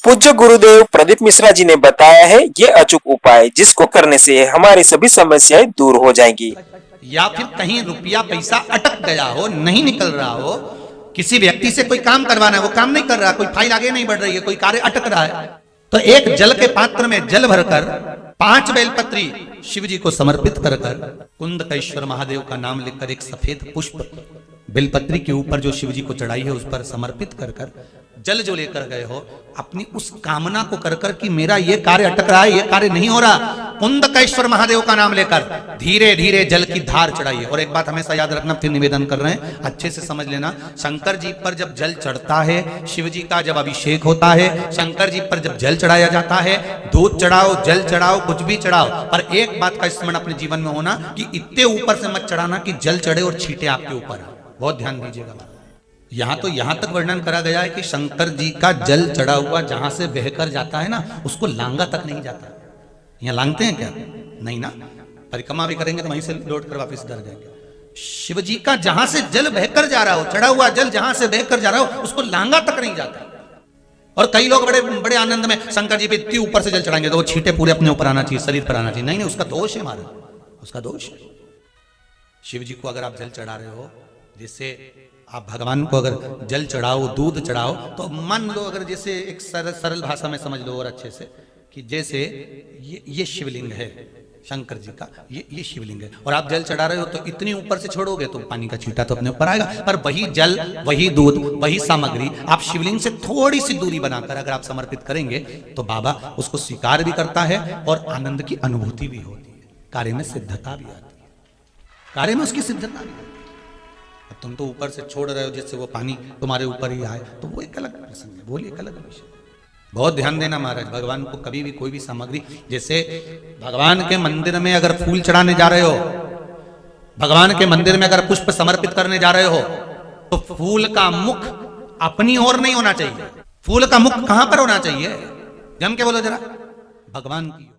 पूज्य गुरुदेव प्रदीप मिश्रा जी ने बताया है ये अचूक उपाय जिसको करने से हमारी सभी समस्याएं दूर हो जाएंगी। या फिर कहीं रुपया पैसा अटक गया हो, नहीं निकल रहा हो, किसी व्यक्ति से कोई काम करवाना है, वो काम नहीं कर रहा, कोई फाइल आगे नहीं बढ़ रही है, कोई कार्य अटक रहा है, तो एक जल के पात्र में जल भरकर 5 बेलपत्री शिव जी को समर्पित कर कुंदकेश्वर महादेव का नाम लिखकर एक सफेद पुष्प बेलपत्री के ऊपर जो शिव जी को चढ़ाई है उस पर समर्पित कर जल जो लेकर गए हो, अपनी उस कामना को कर कि मेरा ये कार्य अटक रहा है, ये कार्य नहीं हो रहा, कुंदकेश्वर महादेव का नाम लेकर धीरे धीरे जल की धार चढ़ाइए। और एक बात हमेशा याद रखना, फिर निवेदन कर रहे हैं, अच्छे से समझ लेना, शंकर जी पर जब जल चढ़ता है, शिव जी का जब अभिषेक होता है, शंकर जी पर जब जल चढ़ाया जाता है, दूध चढ़ाओ, जल चढ़ाओ, कुछ भी चढ़ाओ, पर एक बात का स्मरण अपने जीवन में होना कि इतने ऊपर से मत चढ़ाना कि जल चढ़े और छींटे आपके ऊपर। बहुत ध्यान दीजिएगा। यहां तक वर्णन करा गया है कि शंकर जी का जल चढ़ा हुआ जहां से बहकर जाता है ना, उसको लांगा तक नहीं जाता। यहां लांगते हैं क्या? नहीं ना, परिक्रमा भी करेंगे तो वहीं से लौट कर वापस घर जाएंगे। शिव जी का जहां से जल बहकर जा रहा हो, चढ़ा हुआ जल जहां से बहकर जा रहा हो, उसको लांगा तक नहीं जाता। और कई लोग बड़े बड़े आनंद में शंकर जी पे इतनी ऊपर से जल चढ़ाएंगे तो वो छींटे पूरे अपने ऊपर आना चाहिए, शरीर पर आना चाहिए। नहीं, उसका दोष है महाराज, उसका दोष है। शिव जी को अगर आप जल चढ़ा रहे हो, जिससे आप भगवान को अगर जल चढ़ाओ, दूध चढ़ाओ, तो मान लो अगर जैसे एक सरल भाषा में समझ लो और अच्छे से कि जैसे ये शिवलिंग है शंकर जी का, ये शिवलिंग है, और आप जल चढ़ा रहे हो तो इतनी ऊपर से छोड़ोगे तो पानी का छींटा तो अपने ऊपर आएगा, पर वही जल, वही दूध, वही सामग्री आप शिवलिंग से थोड़ी सी दूरी बनाकर अगर आप समर्पित करेंगे तो बाबा उसको स्वीकार भी करता है और आनंद की अनुभूति भी होती है, कार्य में सिद्धता भी आती है, कार्य में उसकी सिद्धता भी आती है। तुम तो ऊपर से छोड़ रहे हो जिससे वो पानी तुम्हारे ऊपर ही आए, तो वो एक अलग प्रसंग है, बोलिए एक अलग विषय। बहुत ध्यान देना महाराज, भगवान को कभी भी कोई भी सामग्री, जैसे भगवान के मंदिर में अगर फूल चढ़ाने जा रहे हो, भगवान के मंदिर में अगर पुष्प समर्पित करने जा रहे हो, तो फूल का मुख अपनी ओर नहीं होना चाहिए। फूल का मुख कहां पर होना चाहिए? जम के बोलो जरा, भगवान की।